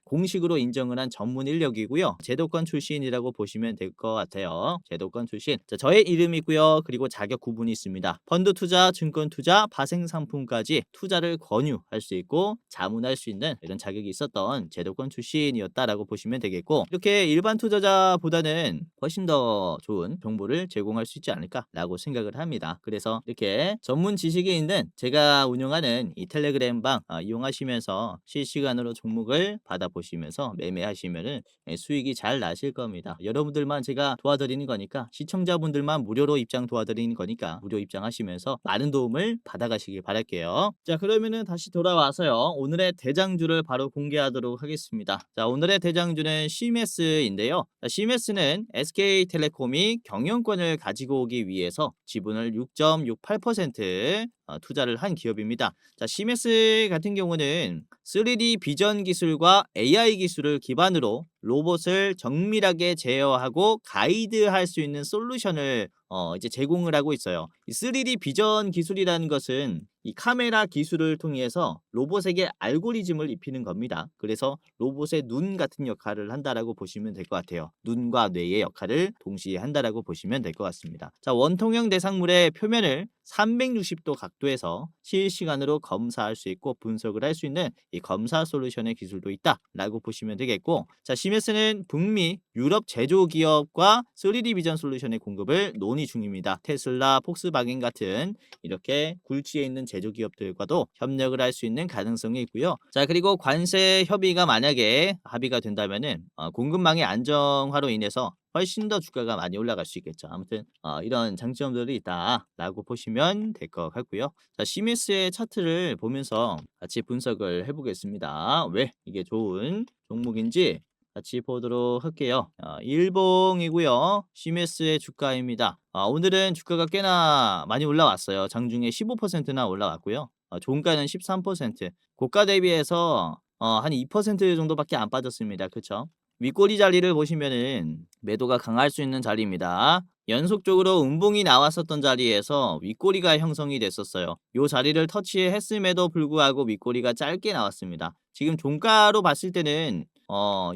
공식으로 인정을 한 전문 인력이고요. 제도권 출신이라고 보시면 될 것 같아요. 제도권 출신. 자, 저의 이름이고요. 그리고 자격 구분이 있습니다. 펀드 투자, 증권 투자, 파생 상품까지 투자를 권유할 수 있고 자문할 수 있는 이런 자격이 있었던 제도권 출신이었다라고 보시면 되겠고 이렇게 일반 투자자보다는 훨씬 더 좋은 정보를 제공할 수 있지 않을까라고 생각을 합니다. 그래서 이렇게 전문 지식이 있는 제가 운영하는 이 텔레그램 방 이용하시면서 실시간으로 종목을 받아보시면서 매매하시면은 수익이 잘 나실 겁니다. 여러분들만 제가 도와드리는 거니까 시청자분들만 무료로 입장 도와드리는 거니까 무료 입장하시면서 많은 도움을 받아가시길 바랄게요. 자, 그러면은 다시 돌아와서요. 오늘의 대장주를 바로 공개하도록 하겠습니다. 자, 오늘의 대장주는 시메스인데요. 시메스는 SK텔레콤이 경영권을 가지고 오기 위해서 지분을 6.68% 투자를 한 기업입니다. 자, 시메스 같은 경우는 3D 비전 기술과 AI 기술을 기반으로 로봇을 정밀하게 제어하고 가이드할 수 있는 솔루션을 이제 제공을 하고 있어요. 이 3D 비전 기술이라는 것은 이 카메라 기술을 통해서 로봇에게 알고리즘을 입히는 겁니다. 그래서 로봇의 눈 같은 역할을 한다라고 보시면 될 것 같아요. 눈과 뇌의 역할을 동시에 한다라고 보시면 될 것 같습니다. 자, 원통형 대상물의 표면을 360도 각도에서 실시간으로 검사할 수 있고 분석을 할 수 있는 이 검사 솔루션의 기술도 있다라고 보시면 되겠고, 자, 시메스는 북미, 유럽 제조 기업과 3D 비전 솔루션의 공급을 논의 중입니다. 테슬라, 폭스바겐 같은 이렇게 굴지에 있는 제조 기업들과도 협력을 할 수 있는 가능성이 있고요. 자, 그리고 관세 협의가 만약에 합의가 된다면은 공급망의 안정화로 인해서 훨씬 더 주가가 많이 올라갈 수 있겠죠. 아무튼 이런 장점들이 있다라고 보시면 될 것 같고요. 자, 시메스의 차트를 보면서 같이 분석을 해보겠습니다. 왜 이게 좋은 종목인지 같이 보도록 할게요. 일봉이고요. 시메스의 주가입니다. 오늘은 주가가 꽤나 많이 올라왔어요. 장중에 15%나 올라왔고요. 종가는 13%. 고가 대비해서 한 2% 정도밖에 안 빠졌습니다. 그쵸? 윗꼬리 자리를 보시면은 매도가 강할 수 있는 자리입니다. 연속적으로 음봉이 나왔었던 자리에서 윗꼬리가 형성이 됐었어요. 이 자리를 터치했음에도 불구하고 윗꼬리가 짧게 나왔습니다. 지금 종가로 봤을 때는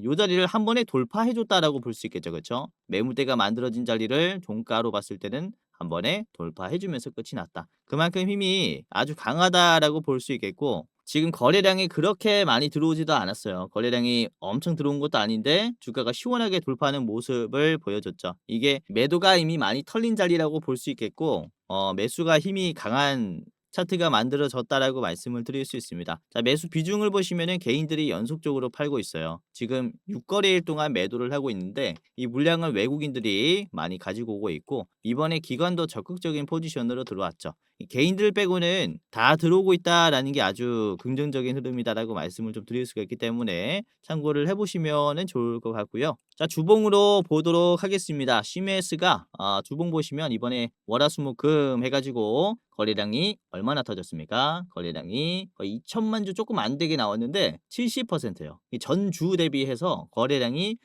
요 자리를 한 번에 돌파해 줬다라고 볼 수 있겠죠. 그쵸? 매물대가 만들어진 자리를 종가로 봤을 때는 한 번에 돌파해 주면서 끝이 났다. 그만큼 힘이 아주 강하다라고 볼 수 있겠고, 지금 거래량이 그렇게 많이 들어오지도 않았어요. 거래량이 엄청 들어온 것도 아닌데 주가가 시원하게 돌파하는 모습을 보여줬죠. 이게 매도가 이미 많이 털린 자리라고 볼 수 있겠고, 매수가 힘이 강한 차트가 만들어졌다라고 말씀을 드릴 수 있습니다. 자, 매수 비중을 보시면은 개인들이 연속적으로 팔고 있어요. 지금 6거래일 동안 매도를 하고 있는데 이 물량을 외국인들이 많이 가지고 오고 있고, 이번에 기관도 적극적인 포지션으로 들어왔죠. 이 개인들 빼고는 다 들어오고 있다라는 게 아주 긍정적인 흐름이다라고 말씀을 좀 드릴 수가 있기 때문에 참고를 해보시면은 좋을 것 같고요. 자, 주봉으로 보도록 하겠습니다. 시메스가 주봉 보시면 이번에 월화수목금 해가지고 거래량이 얼마나 터졌습니까? 거래량이 거의 2천만 주 조금 안 되게 나왔는데 70%예요. 전주 대비해서 거래량이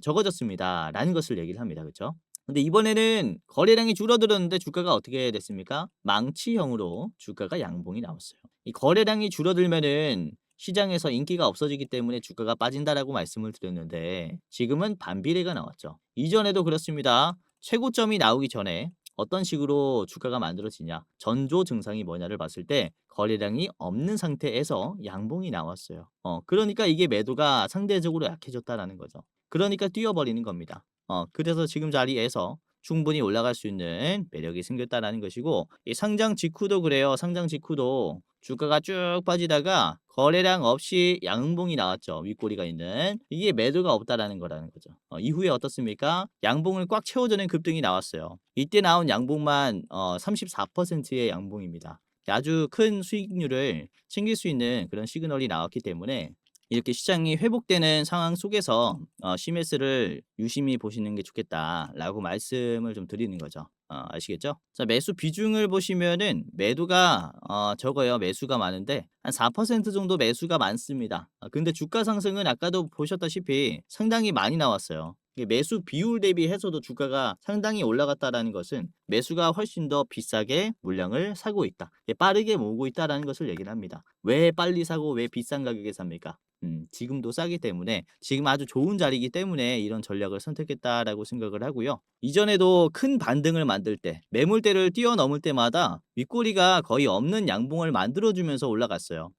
적어졌습니다라는 것을 얘기를 합니다. 그렇죠? 근데 이번에는 거래량이 줄어들었는데 주가가 어떻게 됐습니까? 망치형으로 주가가 양봉이 나왔어요. 이 거래량이 줄어들면은 시장에서 인기가 없어지기 때문에 주가가 빠진다라고 말씀을 드렸는데 지금은 반비례가 나왔죠. 이전에도 그렇습니다. 최고점이 나오기 전에 어떤 식으로 주가가 만들어지냐, 전조 증상이 뭐냐를 봤을 때 거래량이 없는 상태에서 양봉이 나왔어요. 그러니까 이게 매도가 상대적으로 약해졌다라는 거죠. 그러니까 뛰어버리는 겁니다. 그래서 지금 자리에서 충분히 올라갈 수 있는 매력이 생겼다라는 것이고, 이 상장 직후도 그래요. 상장 직후도 주가가 쭉 빠지다가 거래량 없이 양봉이 나왔죠. 윗꼬리가 있는. 이게 매도가 없다라는 거라는 거죠. 이후에 어떻습니까? 양봉을 꽉 채워주는 급등이 나왔어요. 이때 나온 양봉만 34%의 양봉입니다. 아주 큰 수익률을 챙길 수 있는 그런 시그널이 나왔기 때문에 이렇게 시장이 회복되는 상황 속에서 시메스를 유심히 보시는 게 좋겠다라고 말씀을 좀 드리는 거죠. 아시겠죠? 자, 매수 비중을 보시면은 매도가 적어요. 매수가 많은데 한 4% 정도 매수가 많습니다. 근데 주가 상승은 아까도 보셨다시피 상당히 많이 나왔어요. 이게 매수 비율 대비해서도 주가가 상당히 올라갔다라는 것은 매수가 훨씬 더 비싸게 물량을 사고 있다. 빠르게 모으고 있다라는 것을 얘기를 합니다. 왜 빨리 사고 왜 비싼 가격에 삽니까? 지금도 싸기 때문에 지금 아주 좋은 자리이기 때문에 이런 전략을 선택했다라고 생각을 하고요. 이전에도 큰 반등을 만들 때 매물대를 뛰어넘을 때마다 윗꼬리가 거의 없는 양봉을 만들어주면서 올라갔어요.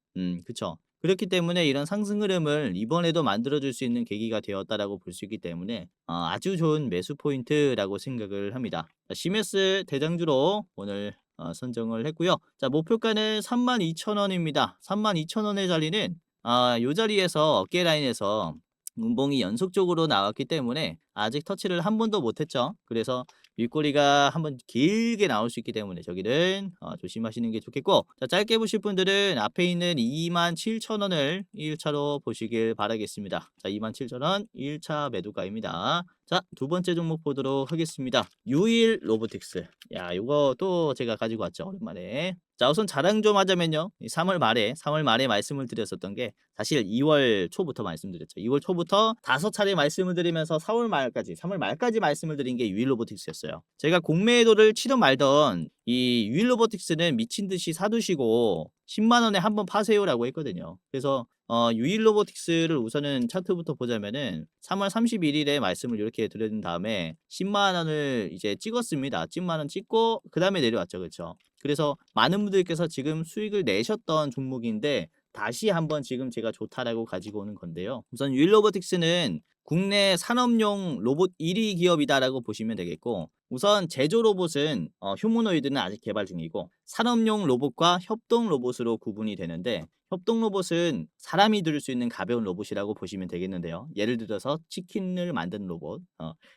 그쵸. 그렇기 때문에 이런 상승 흐름을 이번에도 만들어줄 수 있는 계기가 되었다라고 볼 수 있기 때문에 아주 좋은 매수 포인트라고 생각을 합니다. 자, 시메스 대장주로 오늘 선정을 했고요. 자, 목표가는 32,000원입니다. 32,000원의 자리는 요 자리에서 어깨 라인에서 음봉이 연속적으로 나왔기 때문에 아직 터치를 한 번도 못했죠. 그래서 윗꼬리가 한번 길게 나올 수 있기 때문에 저기는 조심하시는 게 좋겠고, 자, 짧게 보실 분들은 앞에 있는 27,000원을 1차로 보시길 바라겠습니다. 자, 27,000원 1차 매도가입니다. 자, 두 번째 종목 보도록 하겠습니다. 유일 로보틱스. 야, 요거 또 제가 가지고 왔죠. 오랜만에. 자, 우선 자랑 좀 하자면요. 3월 말에 말씀을 드렸었던 게 사실 2월 초부터 말씀드렸죠. 2월 초부터 5차례 말씀을 드리면서 3월 말까지 말씀을 드린 게 유일 로보틱스였어요. 제가 공매도를 치던 말던 이 유일 로보틱스는 미친 듯이 사두시고 10만 원에 한번 파세요라고 했거든요. 그래서 유일 로보틱스를 우선은 차트부터 보자면은 3월 31일에 말씀을 이렇게 드린 다음에 10만 원을 이제 찍었습니다. 10만 원 찍고 그다음에 내려왔죠. 그렇죠? 그래서 많은 분들께서 지금 수익을 내셨던 종목인데 다시 한번 지금 제가 좋다라고 가지고 오는 건데요. 우선 유일 로보틱스는 국내 산업용 로봇 1위 기업이다라고 보시면 되겠고, 우선 제조 로봇은 휴머노이드는 아직 개발 중이고 산업용 로봇과 협동 로봇으로 구분이 되는데, 협동 로봇은 사람이 들을 수 있는 가벼운 로봇이라고 보시면 되겠는데요. 예를 들어서 치킨을 만드는 로봇.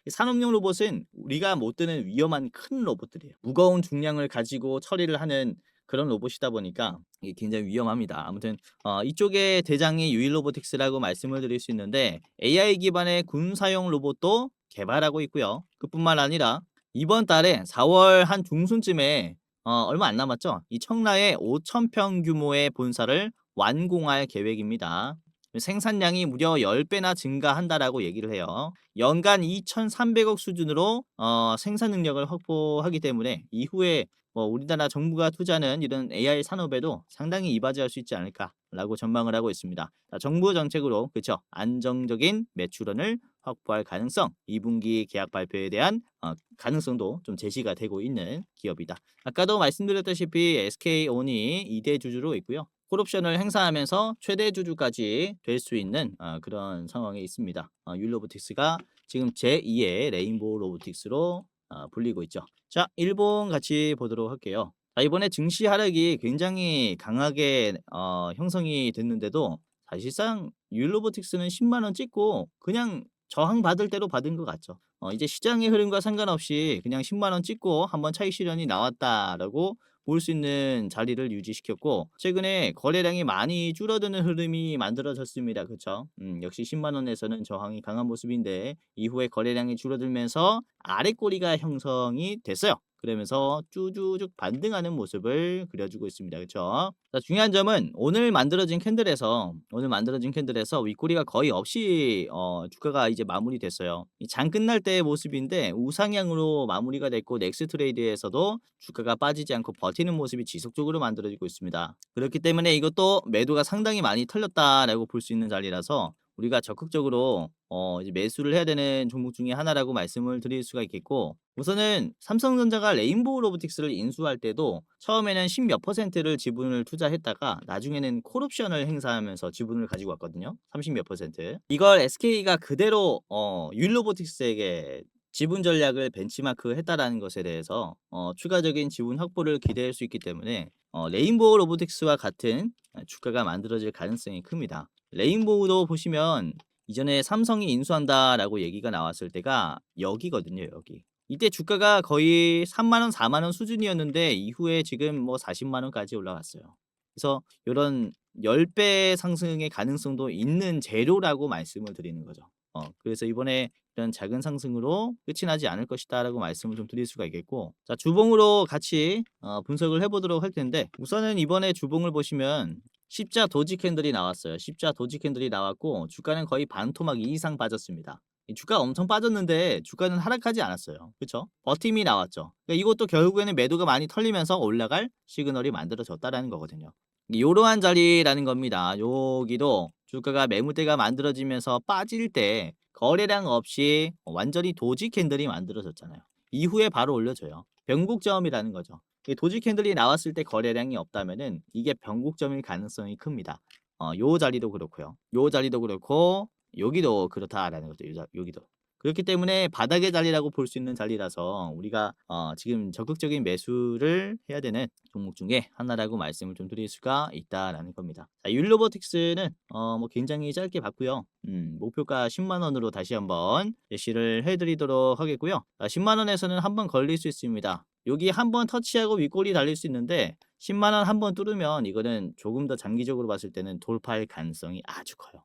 산업용 로봇은 우리가 못 드는 위험한 큰 로봇들이에요. 무거운 중량을 가지고 처리를 하는 그런 로봇이다 보니까 이게 굉장히 위험합니다. 아무튼 이쪽의 대장이 유일로보틱스라고 말씀을 드릴 수 있는데 AI 기반의 군사용 로봇도 개발하고 있고요. 그뿐만 아니라 이번 달에 4월 한 중순쯤에 얼마 안 남았죠. 이 청라에 5,000평 규모의 본사를 완공할 계획입니다. 생산량이 무려 10배나 증가한다라고 얘기를 해요. 연간 2,300억 수준으로 생산 능력을 확보하기 때문에 이후에 뭐 우리나라 정부가 투자하는 이런 AI 산업에도 상당히 이바지할 수 있지 않을까라고 전망을 하고 있습니다. 자, 정부 정책으로 그쵸 안정적인 매출원을 확보할 가능성, 2분기 계약 발표에 대한 가능성도 좀 제시가 되고 있는 기업이다. 아까도 말씀드렸다시피 SK온이 2대 주주로 있고요. 콜옵션을 행사하면서 최대 주주까지 될 수 있는 그런 상황에 있습니다. 율로보틱스가 지금 제2의 레인보우 로보틱스로 불리고 있죠. 자, 일본 같이 보도록 할게요. 자, 이번에 증시 하락이 굉장히 강하게 형성이 됐는데도 사실상 율로보틱스는 10만 원 찍고 그냥 저항 받을 대로 받은 것 같죠. 이제 시장의 흐름과 상관없이 그냥 10만 원 찍고 한번 차익 실현이 나왔다라고 볼 수 있는 자리를 유지시켰고 최근에 거래량이 많이 줄어드는 흐름이 만들어졌습니다. 그쵸? 역시 10만 원에서는 저항이 강한 모습인데 이후에 거래량이 줄어들면서 아래 꼬리가 형성이 됐어요. 그러면서 쭈쭈쭉 반등하는 모습을 그려주고 있습니다. 그쵸? 자, 중요한 점은 오늘 만들어진 캔들에서 윗꼬리가 거의 없이 주가가 이제 마무리됐어요. 이 장 끝날 때의 모습인데 우상향으로 마무리가 됐고 넥스 트레이드에서도 주가가 빠지지 않고 버티는 모습이 지속적으로 만들어지고 있습니다. 그렇기 때문에 이것도 매도가 상당히 많이 털렸다라고 볼 수 있는 자리라서 우리가 적극적으로 이제 매수를 해야 되는 종목 중에 하나라고 말씀을 드릴 수가 있겠고 우선은 삼성전자가 레인보우 로보틱스를 인수할 때도 처음에는 10 몇 퍼센트를 지분을 투자했다가 나중에는 콜옵션을 행사하면서 지분을 가지고 왔거든요. 30 몇 퍼센트. 이걸 SK가 그대로 율로보틱스에게 지분 전략을 벤치마크 했다라는 것에 대해서 추가적인 지분 확보를 기대할 수 있기 때문에 레인보우 로보틱스와 같은 주가가 만들어질 가능성이 큽니다. 레인보우도 보시면 이전에 삼성이 인수한다라고 얘기가 나왔을 때가 여기거든요, 여기. 이때 주가가 거의 3만 원, 4만 원 수준이었는데 이후에 지금 뭐 40만 원까지 올라갔어요. 그래서 요런 10배 상승의 가능성도 있는 재료라고 말씀을 드리는 거죠. 그래서 이번에 이런 작은 상승으로 끝이 나지 않을 것이다라고 말씀을 좀 드릴 수가 있겠고 자, 주봉으로 같이 분석을 해 보도록 할 텐데 우선은 이번에 주봉을 보시면 십자 도지 캔들이 나왔어요. 십자 도지 캔들이 나왔고 주가는 거의 반토막 이상 빠졌습니다. 이 주가가 엄청 빠졌는데 주가는 하락하지 않았어요. 그쵸? 버팀이 나왔죠. 그러니까 이것도 결국에는 매도가 많이 털리면서 올라갈 시그널이 만들어졌다라는 거거든요. 요러한 자리라는 겁니다. 여기도 주가가 매물대가 만들어지면서 빠질 때 거래량 없이 완전히 도지 캔들이 만들어졌잖아요. 이후에 바로 올려줘요. 변곡점이라는 거죠. 이 도지 캔들이 나왔을 때 거래량이 없다면은 이게 변곡점일 가능성이 큽니다. 요 자리도 그렇고요. 요 자리도 그렇고 여기도 그렇다라는 거죠. 여기도. 그렇기 때문에 바닥의 자리라고 볼 수 있는 자리라서 우리가 지금 적극적인 매수를 해야 되는 종목 중에 하나라고 말씀을 좀 드릴 수가 있다라는 겁니다. 자, 율로보틱스는 뭐 굉장히 짧게 봤고요. 목표가 10만 원으로 다시 한번 제시를 해드리도록 하겠고요. 10만 원에서는 한번 걸릴 수 있습니다. 여기 한번 터치하고 윗골이 달릴 수 있는데 10만 원 한번 뚫으면 이거는 조금 더 장기적으로 봤을 때는 돌파할 가능성이 아주 커요.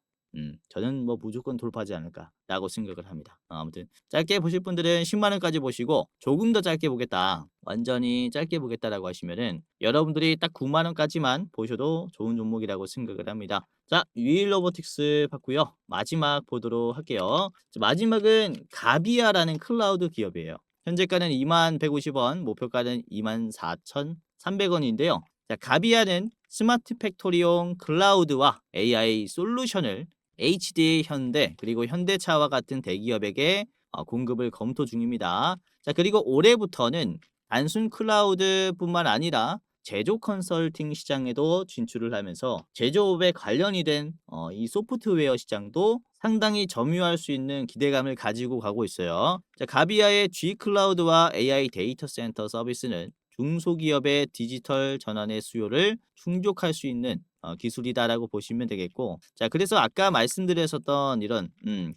저는 뭐 무조건 돌파하지 않을까라고 생각을 합니다. 아무튼 짧게 보실 분들은 10만 원까지 보시고 조금 더 짧게 보겠다. 완전히 짧게 보겠다라고 하시면은 여러분들이 딱 9만 원까지만 보셔도 좋은 종목이라고 생각을 합니다. 자, 유일 로보틱스 봤고요. 마지막 보도록 할게요. 자, 마지막은 가비아라는 클라우드 기업이에요. 현재가는 21,150원, 목표가는 24,300원인데요. 자, 가비아는 스마트 팩토리용 클라우드와 AI 솔루션을 HD 현대 그리고 현대차와 같은 대기업에게 공급을 검토 중입니다. 자, 그리고 올해부터는 단순 클라우드뿐만 아니라 제조 컨설팅 시장에도 진출을 하면서 제조업에 관련이 된 이 소프트웨어 시장도 상당히 점유할 수 있는 기대감을 가지고 가고 있어요. 자, 가비아의 G 클라우드와 AI 데이터 센터 서비스는 중소기업의 디지털 전환의 수요를 충족할 수 있는 기술이다라고 보시면 되겠고 자, 그래서 아까 말씀드렸었던 이런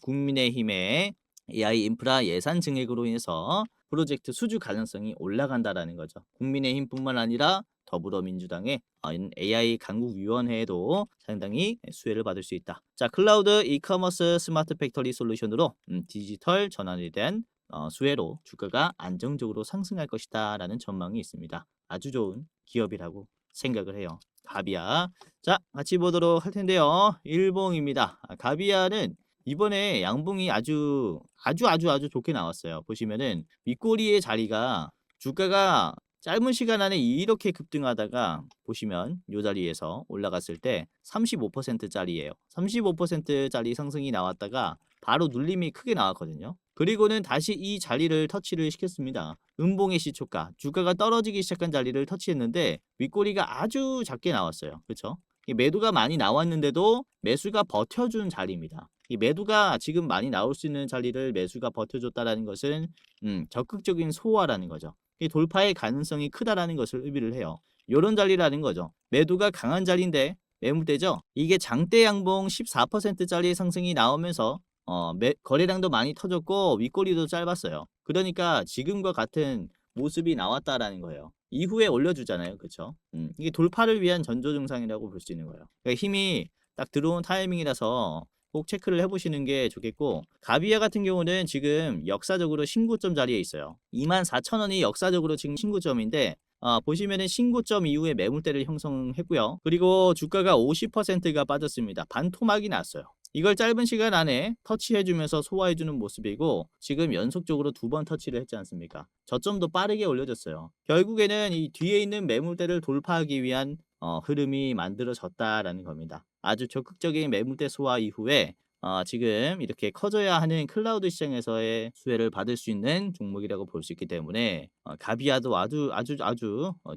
국민의힘의 AI 인프라 예산 증액으로 인해서 프로젝트 수주 가능성이 올라간다라는 거죠. 국민의힘뿐만 아니라 더불어민주당의 AI 강국위원회에도 상당히 수혜를 받을 수 있다. 자, 클라우드 이커머스 스마트 팩토리 솔루션으로 디지털 전환에 대한 수혜로 주가가 안정적으로 상승할 것이다 라는 전망이 있습니다. 아주 좋은 기업이라고 생각을 해요. 가비아. 자, 같이 보도록 할 텐데요. 일봉입니다. 가비아는 이번에 양봉이 아주 좋게 나왔어요. 보시면은 윗꼬리의 자리가 주가가 짧은 시간 안에 이렇게 급등하다가 보시면 이 자리에서 올라갔을 때 35%짜리예요. 35%짜리 상승이 나왔다가 바로 눌림이 크게 나왔거든요. 그리고는 다시 이 자리를 터치를 시켰습니다. 음봉의 시초가, 주가가 떨어지기 시작한 자리를 터치했는데 윗꼬리가 아주 작게 나왔어요. 그렇죠? 매도가 많이 나왔는데도 매수가 버텨준 자리입니다. 이 매도가 지금 많이 나올 수 있는 자리를 매수가 버텨줬다라는 것은 적극적인 소화라는 거죠. 이 돌파의 가능성이 크다라는 것을 의미를 해요. 이런 자리라는 거죠. 매도가 강한 자리인데 매물대죠. 이게 장대 양봉 14%짜리 상승이 나오면서 거래량도 많이 터졌고 윗꼬리도 짧았어요. 그러니까 지금과 같은 모습이 나왔다라는 거예요. 이후에 올려주잖아요. 그쵸? 이게 돌파를 위한 전조 증상이라고 볼 수 있는 거예요. 그러니까 힘이 딱 들어온 타이밍이라서 꼭 체크를 해보시는 게 좋겠고, 가비아 같은 경우는 지금 역사적으로 신고점 자리에 있어요. 24,000원이 역사적으로 지금 신고점인데 보시면은 신고점 이후에 매물대를 형성했고요. 그리고 주가가 50%가 빠졌습니다. 반토막이 났어요. 이걸 짧은 시간 안에 터치해주면서 소화해주는 모습이고, 지금 연속적으로 2번 터치를 했지 않습니까? 저점도 빠르게 올려줬어요. 결국에는 이 뒤에 있는 매물대를 돌파하기 위한 흐름이 만들어졌다라는 겁니다. 아주 적극적인 매물대 소화 이후에 지금 이렇게 커져야 하는 클라우드 시장에서의 수혜를 받을 수 있는 종목이라고 볼 수 있기 때문에 가비아도 아주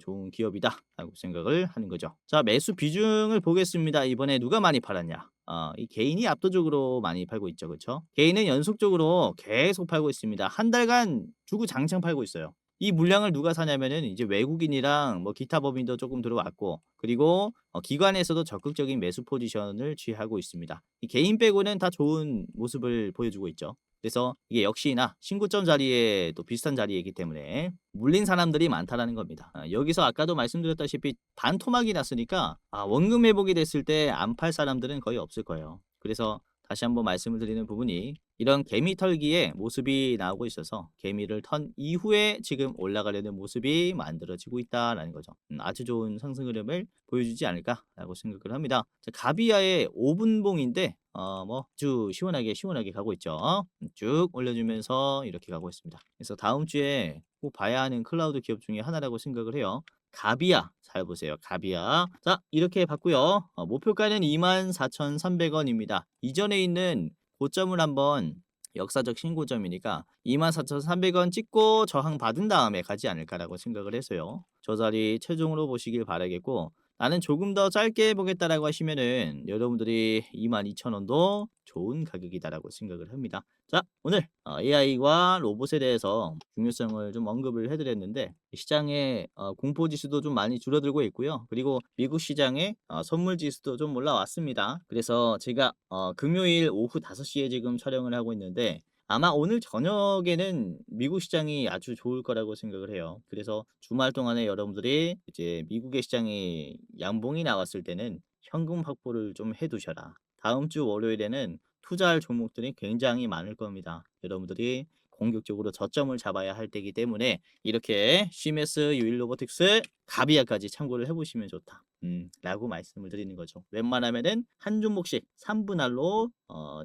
좋은 기업이다라고 생각을 하는 거죠. 자, 매수 비중을 보겠습니다. 이번에 누가 많이 팔았냐? 이 개인이 압도적으로 많이 팔고 있죠, 그렇죠? 개인은 연속적으로 계속 팔고 있습니다. 한 달간 주구장창 팔고 있어요. 이 물량을 누가 사냐면은 이제 외국인이랑 뭐 기타 법인도 조금 들어왔고, 그리고 기관에서도 적극적인 매수 포지션을 취하고 있습니다. 이 개인 빼고는 다 좋은 모습을 보여주고 있죠. 그래서 이게 역시나 신고점 자리에 또 비슷한 자리이기 때문에 물린 사람들이 많다라는 겁니다. 여기서 아까도 말씀드렸다시피 반토막이 났으니까 원금 회복이 됐을 때 안 팔 사람들은 거의 없을 거예요. 그래서 다시 한번 말씀을 드리는 부분이 이런 개미 털기의 모습이 나오고 있어서 개미를 턴 이후에 지금 올라가려는 모습이 만들어지고 있다라는 거죠. 아주 좋은 상승 흐름을 보여주지 않을까라고 생각을 합니다. 자, 가비아의 5분봉인데 뭐 아주 시원하게 가고 있죠. 쭉 올려주면서 이렇게 가고 있습니다. 그래서 다음 주에 꼭 봐야 하는 클라우드 기업 중에 하나라고 생각을 해요. 가비아 잘 보세요. 가비아. 자, 이렇게 봤고요. 목표가는 24,300원입니다. 이전에 있는 고점을 한번 역사적 신고점이니까 24,300원 찍고 저항 받은 다음에 가지 않을까라고 생각을 해서요. 저 자리 최종으로 보시길 바라겠고, 나는 조금 더 짧게 보겠다라고 하시면은 여러분들이 22,000원도 좋은 가격이다라고 생각을 합니다. 자, 오늘 AI와 로봇에 대해서 중요성을 좀 언급을 해드렸는데, 시장의 공포 지수도 좀 많이 줄어들고 있고요. 그리고 미국 시장의 선물 지수도 좀 올라왔습니다. 그래서 제가 금요일 오후 5시에 지금 촬영을 하고 있는데, 아마 오늘 저녁에는 미국 시장이 아주 좋을 거라고 생각을 해요. 그래서 주말 동안에 여러분들이 이제 미국의 시장이 양봉이 나왔을 때는 현금 확보를 좀 해두셔라. 다음 주 월요일에는 투자할 종목들이 굉장히 많을 겁니다. 여러분들이 공격적으로 저점을 잡아야 할 때이기 때문에 이렇게 시메스, 유일로보틱스, 가비아까지 참고를 해보시면 좋다. 라고 말씀을 드리는 거죠. 웬만하면은 한 종목씩 3분할로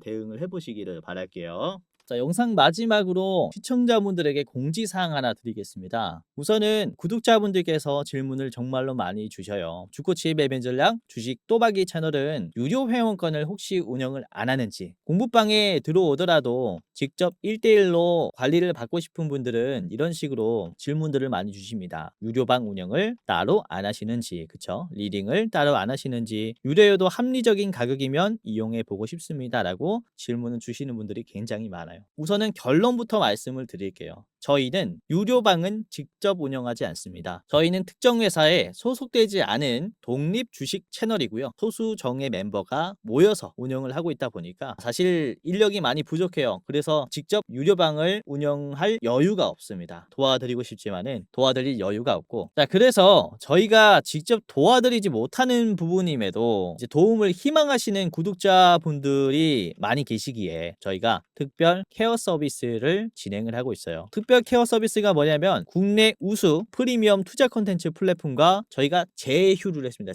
대응을 해보시기를 바랄게요. 자, 영상 마지막으로 시청자분들에게 공지사항 하나 드리겠습니다. 우선은 구독자분들께서 질문을 정말로 많이 주셔요. 주코치 매매 전략 주식 또박이 채널은 유료 회원권을 혹시 운영을 안 하는지, 공부방에 들어오더라도 직접 1대1로 관리를 받고 싶은 분들은 이런 식으로 질문들을 많이 주십니다. 유료방 운영을 따로 안 하시는지, 그쵸? 리딩을 따로 안 하시는지, 유료여도 합리적인 가격이면 이용해 보고 싶습니다 라고 질문을 주시는 분들이 굉장히 많아요. 있잖아요. 우선은 결론부터 말씀을 드릴게요. 저희는 유료방은 직접 운영하지 않습니다. 저희는 특정 회사에 소속되지 않은 독립 주식 채널이고요. 소수 정예 멤버가 모여서 운영을 하고 있다 보니까 사실 인력이 많이 부족해요. 그래서 직접 유료방을 운영할 여유가 없습니다. 도와드리고 싶지만은 도와드릴 여유가 없고, 자, 그래서 저희가 직접 도와드리지 못하는 부분임에도 이제 도움을 희망하시는 구독자분들이 많이 계시기에 저희가 특별 케어 서비스를 진행을 하고 있어요. 특별 케어 서비스가 뭐냐면 국내 우수 프리미엄 투자 콘텐츠 플랫폼과 저희가 제휴를 했습니다.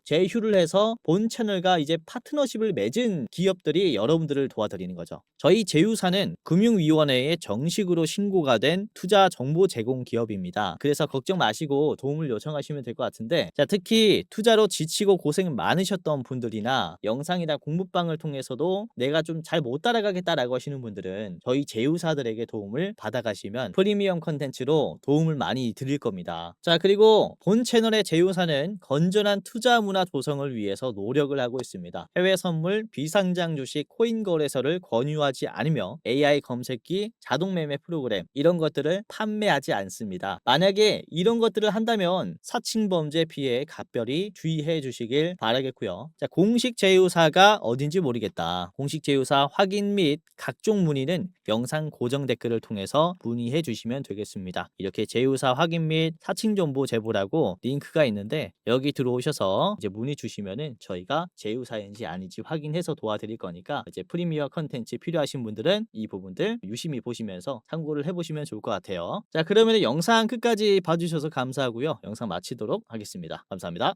제휴를 해서 본 채널과 이제 파트너십을 맺은 기업들이 여러분들을 도와드리는 거죠. 저희 제휴사는 금융위원회에 정식으로 신고가 된 투자 정보 제공 기업입니다. 그래서 걱정 마시고 도움을 요청하시면 될 것 같은데, 자, 특히 투자로 지치고 고생 많으셨던 분들이나 영상이나 공부방을 통해서도 내가 좀 잘 못 따라가겠다라고 하시는 분들은 저희 제휴사들에게 도움을 받아가시면 프리미엄 컨텐츠로 도움을 많이 드릴 겁니다. 자, 그리고 본 채널의 제휴사는 건전한 투자 문화 조성을 위해서 노력을 하고 있습니다. 해외 선물, 비상장 주식, 코인 거래소를 권유하지 않으며 AI 검색기, 자동 매매 프로그램 이런 것들을 판매하지 않습니다. 만약에 이런 것들을 한다면 사칭 범죄 피해에 각별히 주의해 주시길 바라겠고요. 자, 공식 제휴사가 어딘지 모르겠다. 공식 제휴사 확인 및 각종 문의는 영상 고정 댓글을 통해서 문의해 주시면 되겠습니다. 이렇게 제휴사 확인 및 사칭 정보 제보라고 링크가 있는데 여기 들어오셔서 이제 문의 주시면은 저희가 제휴사인지 아닌지 확인해서 도와드릴 거니까 이제 프리미어 컨텐츠 필요하신 분들은 이 부분들 유심히 보시면서 참고를 해보시면 좋을 것 같아요. 자, 그러면 영상 끝까지 봐주셔서 감사하고요. 영상 마치도록 하겠습니다. 감사합니다.